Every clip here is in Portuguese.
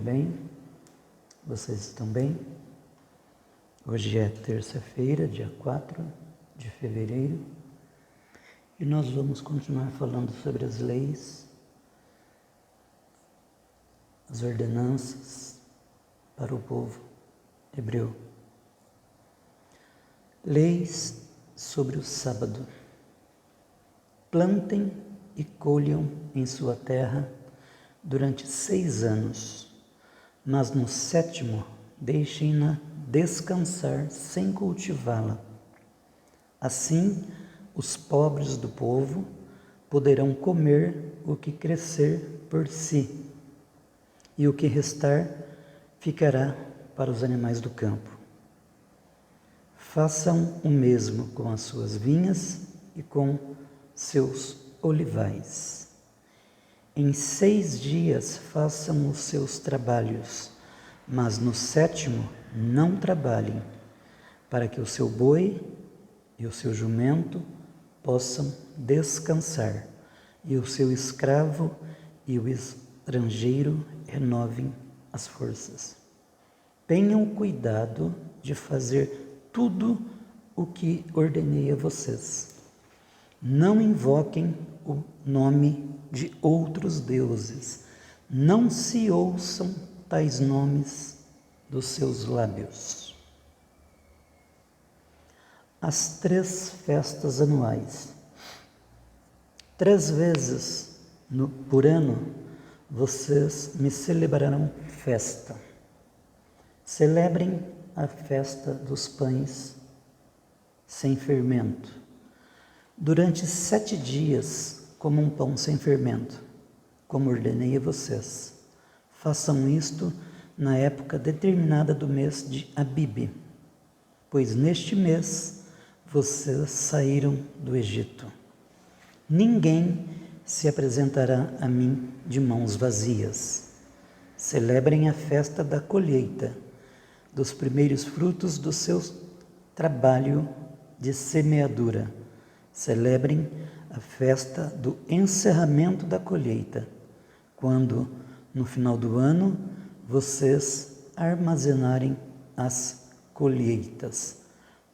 bem? Vocês estão bem? Hoje é terça-feira, dia 4 de fevereiro, e nós vamos continuar falando sobre as leis, as ordenanças para o povo hebreu. Leis sobre o sábado. Plantem e colham em sua terra durante 6 anos, mas no 7º deixem-na descansar sem cultivá-la. Assim, os pobres do povo poderão comer o que crescer por si, e o que restar ficará para os animais do campo. Façam o mesmo com as suas vinhas e com seus olivais. Em 6 dias façam os seus trabalhos, mas no 7º não trabalhem, para que o seu boi e o seu jumento possam descansar, e o seu escravo e o estrangeiro renovem as forças. Tenham cuidado de fazer tudo o que ordenei a vocês. Não invoquem o nome de outros deuses. Não se ouçam tais nomes dos seus lábios. As 3 festas anuais. 3 vezes por ano vocês me celebrarão festa. Celebrem a festa dos pães sem fermento. Durante 7 dias comam pão sem fermento, como ordenei a vocês. Façam isto na época determinada do mês de Abibe, pois neste mês vocês saíram do Egito. Ninguém se apresentará a mim de mãos vazias. Celebrem a festa da colheita, dos primeiros frutos do seu trabalho de semeadura. Celebrem a festa do encerramento da colheita, quando, no final do ano, vocês armazenarem as colheitas.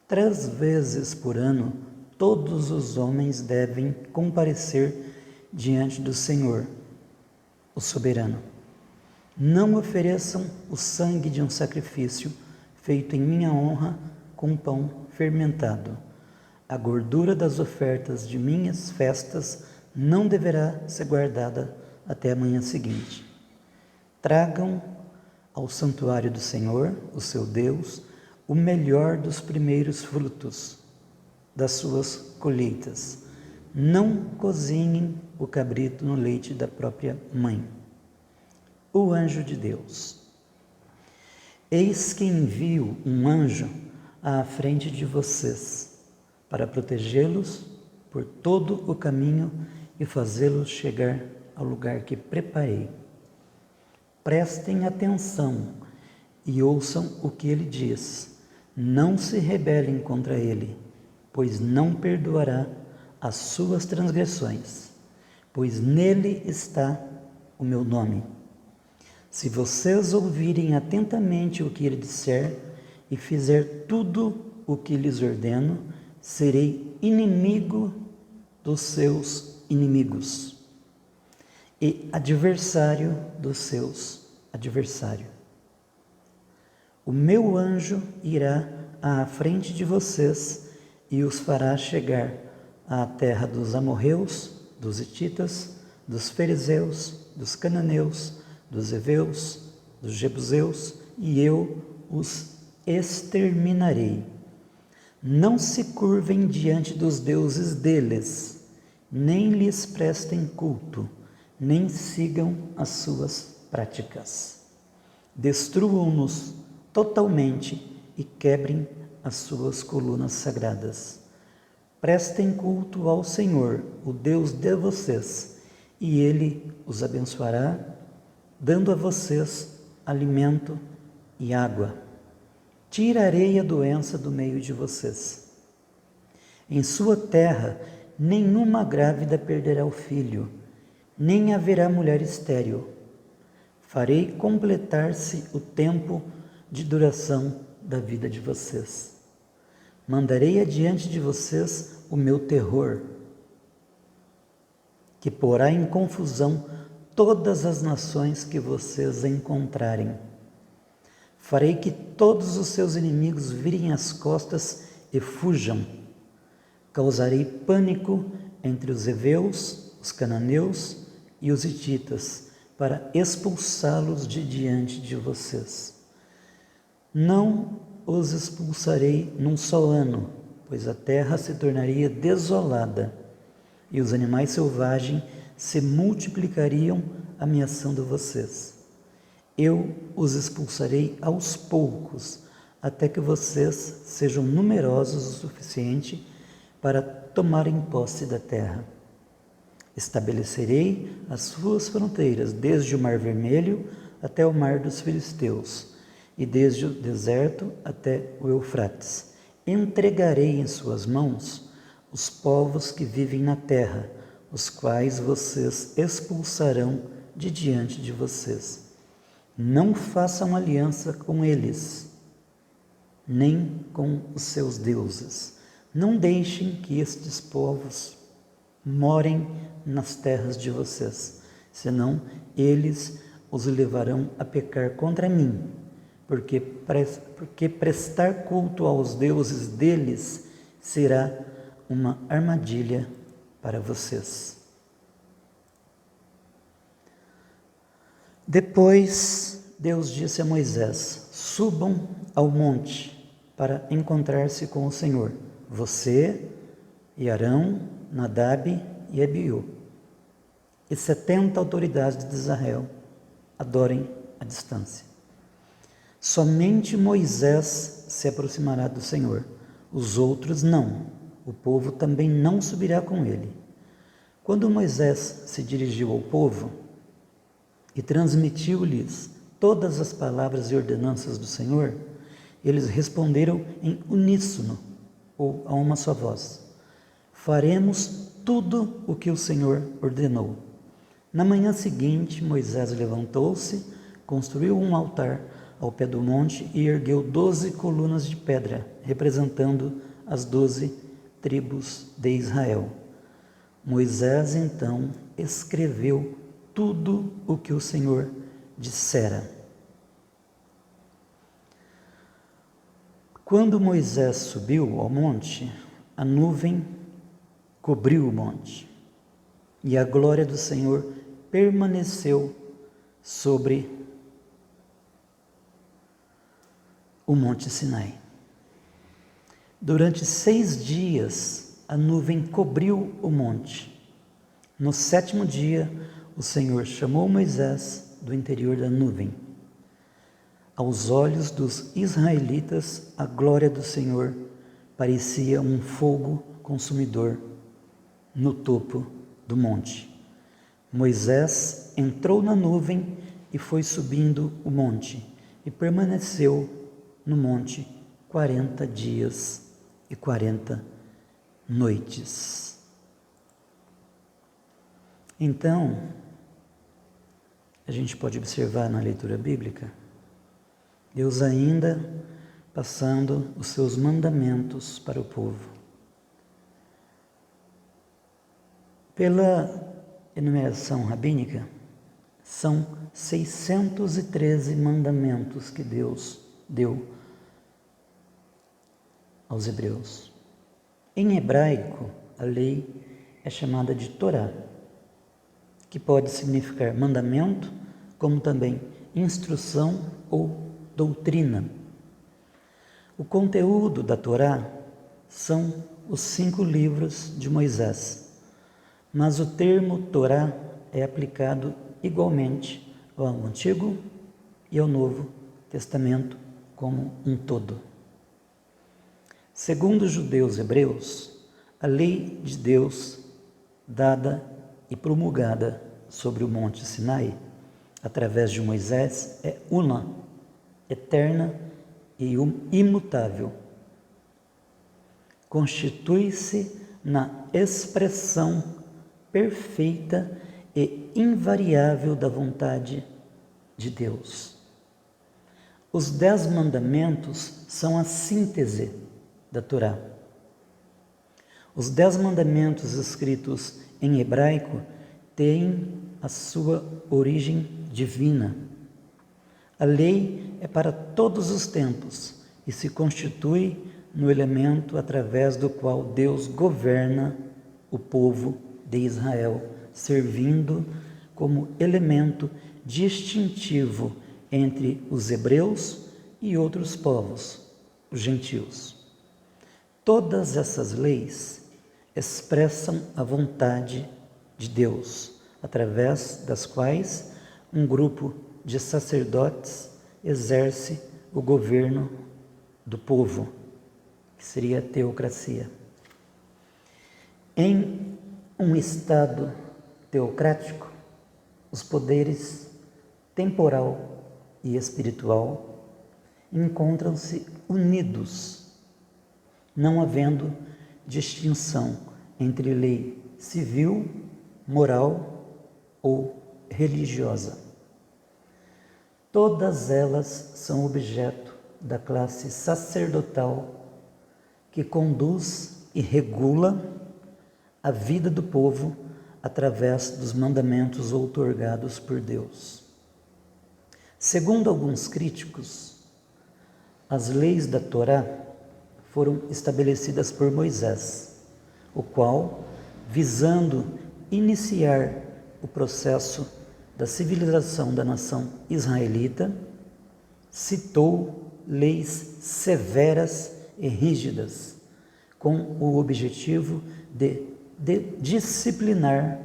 3 vezes por ano, todos os homens devem comparecer diante do Senhor, o soberano. Não ofereçam o sangue de um sacrifício feito em minha honra com pão fermentado. A gordura das ofertas de minhas festas não deverá ser guardada até a manhã seguinte. Tragam ao santuário do Senhor, o seu Deus, o melhor dos primeiros frutos das suas colheitas. Não cozinhem o cabrito no leite da própria mãe. O anjo de Deus. Eis que envio um anjo à frente de vocês, para protegê-los por todo o caminho e fazê-los chegar ao lugar que preparei. Prestem atenção e ouçam o que ele diz. Não se rebelem contra ele, pois não perdoará as suas transgressões, pois nele está o meu nome. Se vocês ouvirem atentamente o que ele disser e fizer tudo o que lhes ordeno, serei inimigo dos seus inimigos e adversário dos seus adversários. O meu anjo irá à frente de vocês e os fará chegar à terra dos amorreus, dos hititas, dos fariseus, dos cananeus, dos heveus, dos jebuseus, e eu os exterminarei. Não se curvem diante dos deuses deles, nem lhes prestem culto, nem sigam as suas práticas. Destruam-nos totalmente e quebrem as suas colunas sagradas. Prestem culto ao Senhor, o Deus de vocês, e Ele os abençoará, dando a vocês alimento e água. Tirarei a doença do meio de vocês. Em sua terra, nenhuma grávida perderá o filho, nem haverá mulher estéril. farei completar-se o tempo de duração da vida de vocês. Mandarei adiante de vocês o meu terror, que porá em confusão todas as nações que vocês encontrarem. Farei que todos os seus inimigos virem as costas e fujam. Causarei pânico entre os heveus, os cananeus e os hititas, para expulsá-los de diante de vocês. Não os expulsarei num só ano, pois a terra se tornaria desolada e os animais selvagens se multiplicariam ameaçando vocês. Eu os expulsarei aos poucos, até que vocês sejam numerosos o suficiente para tomarem posse da terra. Estabelecerei as suas fronteiras desde o Mar Vermelho até o Mar dos Filisteus, e desde o deserto até o Eufrates. Entregarei em suas mãos os povos que vivem na terra, os quais vocês expulsarão de diante de vocês. Não façam aliança com eles, nem com os seus deuses. Não deixem que estes povos morem nas terras de vocês, senão eles os levarão a pecar contra mim, porque prestar culto aos deuses deles será uma armadilha para vocês. Depois Deus disse a Moisés: subam ao monte para encontrar-se com o Senhor, você e Arão, Nadab e Abiú, e 70 autoridades de Israel. Adorem à distância. Somente Moisés se aproximará do Senhor, os outros não. O povo também não subirá com ele. Quando Moisés se dirigiu ao povo e transmitiu-lhes todas as palavras e ordenanças do Senhor, eles responderam em uníssono, ou a uma só voz: faremos tudo o que o Senhor ordenou. Na manhã seguinte, Moisés levantou-se, construiu um altar ao pé do monte e ergueu 12 colunas de pedra, representando as 12 tribos de Israel. Moisés então escreveu tudo o que o Senhor dissera. Quando Moisés subiu ao monte, a nuvem cobriu o monte, e a glória do Senhor permaneceu sobre o monte Sinai. Durante 6 dias, a nuvem cobriu o monte. No 7º dia, o Senhor chamou Moisés do interior da nuvem. Aos olhos dos israelitas, a glória do Senhor parecia um fogo consumidor no topo do monte. Moisés entrou na nuvem e foi subindo o monte, e permaneceu no monte 40 dias e 40 noites. Então, a gente pode observar na leitura bíblica, Deus ainda passando os seus mandamentos para o povo. Pela enumeração rabínica, são 613 mandamentos que Deus deu aos hebreus. Em hebraico, a lei é chamada de Torá, que pode significar mandamento, como também instrução ou doutrina. O conteúdo da Torá são os 5 livros de Moisés, mas o termo Torá é aplicado igualmente ao Antigo e ao Novo Testamento como um todo. Segundo os judeus hebreus, a lei de Deus, dada e promulgada sobre o monte Sinai, através de Moisés, é una, eterna e imutável. Constitui-se na expressão perfeita e invariável da vontade de Deus. Os 10 mandamentos são a síntese da Torá. Os 10 mandamentos escritos em hebraico têm a sua origem divina. A lei é para todos os tempos e se constitui no elemento através do qual Deus governa o povo de Israel, servindo como elemento distintivo entre os hebreus e outros povos, os gentios. Todas essas leis expressam a vontade de Deus, através das quais um grupo de sacerdotes exerce o governo do povo, que seria a teocracia. Em um estado teocrático, os poderes temporal e espiritual encontram-se unidos, não havendo distinção entre lei civil, moral ou religiosa. Todas elas são objeto da classe sacerdotal que conduz e regula a vida do povo através dos mandamentos outorgados por Deus. Segundo alguns críticos, as leis da Torá foram estabelecidas por Moisés, o qual, visando iniciar o processo da civilização da nação israelita, citou leis severas e rígidas, com o objetivo de disciplinar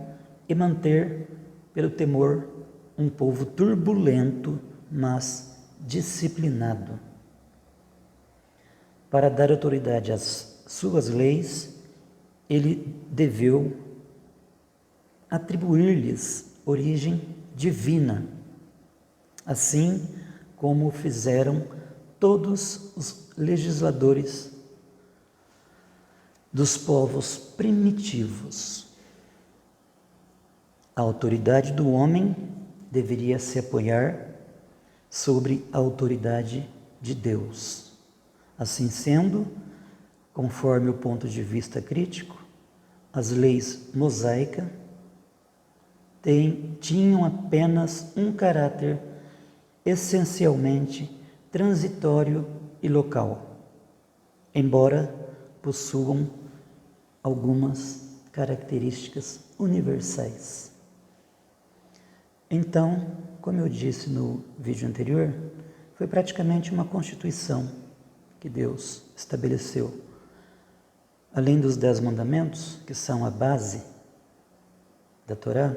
e manter, pelo temor, um povo turbulento, mas disciplinado. Para dar autoridade às suas leis, ele deveu atribuir-lhes origem divina, assim como fizeram todos os legisladores dos povos primitivos. A autoridade do homem deveria se apoiar sobre a autoridade de Deus. Assim sendo, conforme o ponto de vista crítico, as leis mosaicas tinham apenas um caráter essencialmente transitório e local, embora possuam algumas características universais. Então, como eu disse no vídeo anterior, foi praticamente uma constituição que Deus estabeleceu. Além dos 10 mandamentos, que são a base da Torá,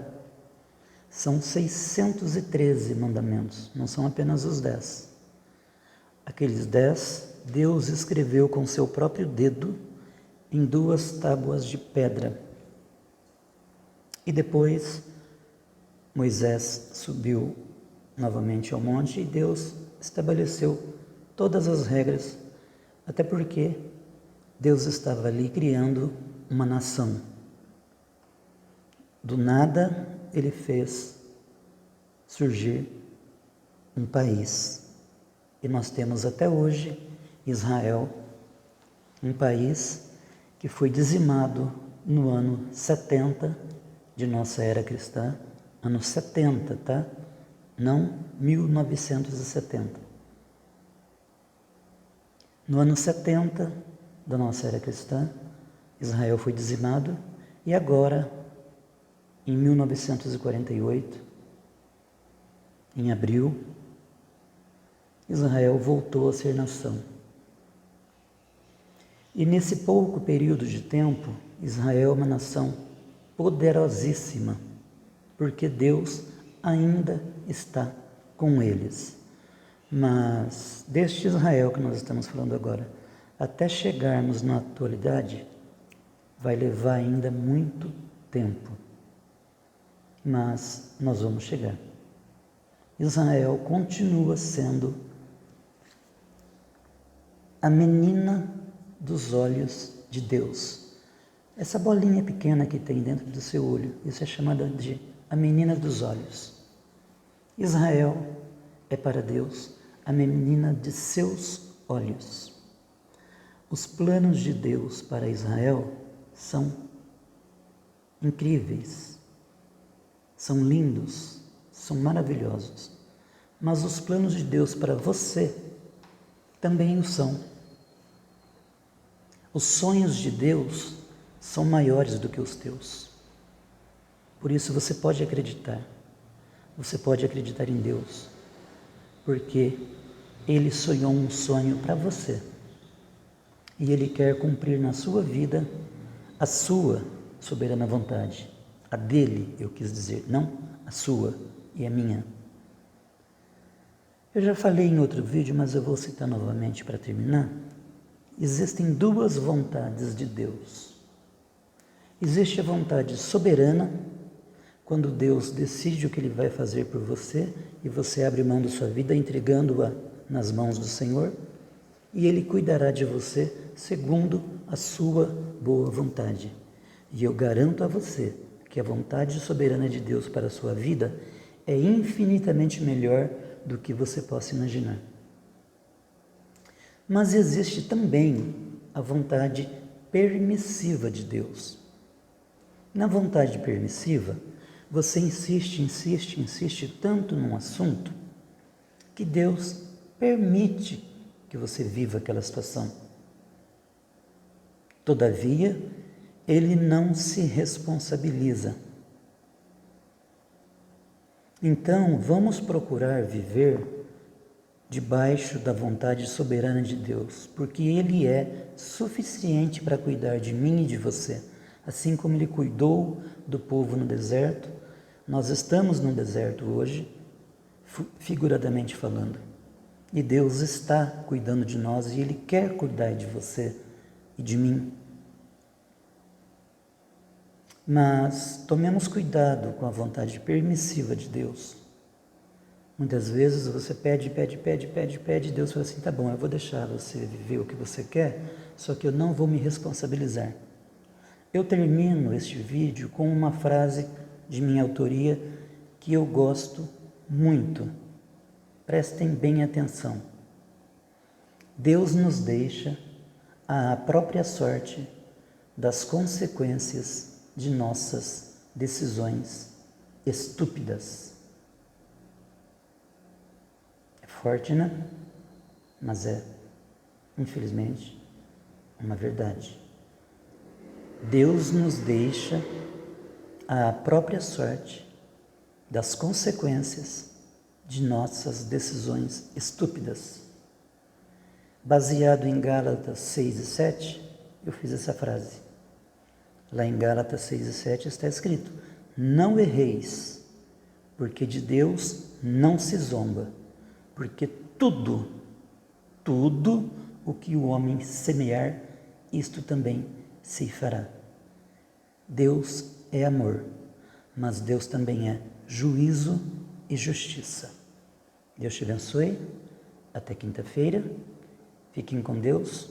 são 613 mandamentos, não são apenas os 10. Aqueles 10, Deus escreveu com seu próprio dedo em 2 tábuas de pedra. E depois Moisés subiu novamente ao monte e Deus estabeleceu todas as regras, até porque Deus estava ali criando uma nação. Do nada, ele fez surgir um país. E nós temos até hoje Israel, um país que foi dizimado no ano 70 de nossa era cristã, ano 70, tá? Não 1970. No ano 70 da nossa era cristã, Israel foi dizimado e agora, em 1948, em abril, Israel voltou a ser nação. E nesse pouco período de tempo, Israel é uma nação poderosíssima, porque Deus ainda está com eles. Mas deste Israel que nós estamos falando agora, até chegarmos na atualidade, vai levar ainda muito tempo. Mas nós vamos chegar. Israel continua sendo a menina dos olhos de Deus. Essa bolinha pequena que tem dentro do seu olho, isso é chamada de a menina dos olhos. Israel é para Deus a menina de seus olhos. Os planos de Deus para Israel são incríveis, são lindos, são maravilhosos. Mas os planos de Deus para você também o são. Os sonhos de Deus são maiores do que os teus. Por isso você pode acreditar em Deus, porque Ele sonhou um sonho para você e Ele quer cumprir na sua vida a sua soberana vontade, a dele, eu quis dizer, não a sua e a minha. Eu já falei em outro vídeo, mas eu vou citar novamente para terminar. Existem duas vontades de Deus. Existe a vontade soberana, quando Deus decide o que Ele vai fazer por você e você abre mão da sua vida entregando-a nas mãos do Senhor, e Ele cuidará de você segundo a sua boa vontade. E eu garanto a você que a vontade soberana de Deus para a sua vida é infinitamente melhor do que você possa imaginar. Mas existe também a vontade permissiva de Deus. Na vontade permissiva, você insiste tanto num assunto que Deus permite que você viva aquela situação. Todavia, Ele não se responsabiliza. Então, vamos procurar viver debaixo da vontade soberana de Deus, porque Ele é suficiente para cuidar de mim e de você. Assim como Ele cuidou do povo no deserto, nós estamos no deserto hoje, figuradamente falando. E Deus está cuidando de nós e Ele quer cuidar de você e de mim. Mas tomemos cuidado com a vontade permissiva de Deus. Muitas vezes você pede, e Deus fala assim, tá bom, eu vou deixar você viver o que você quer, só que eu não vou me responsabilizar. Eu termino este vídeo com uma frase de minha autoria que eu gosto muito. Prestem bem atenção. Deus nos deixa à própria sorte das consequências de nossas decisões estúpidas. É forte, né? Mas é, infelizmente, uma verdade. Deus nos deixa à própria sorte das consequências de nossas decisões estúpidas. Baseado em Gálatas 6 e 7, eu fiz essa frase. Lá em Gálatas 6 e 7 está escrito: não erreis, porque de Deus não se zomba, porque tudo o que o homem semear, isto também se fará. Deus é amor, mas Deus também é juízo e justiça. Deus te abençoe. Até quinta-feira. Fiquem com Deus.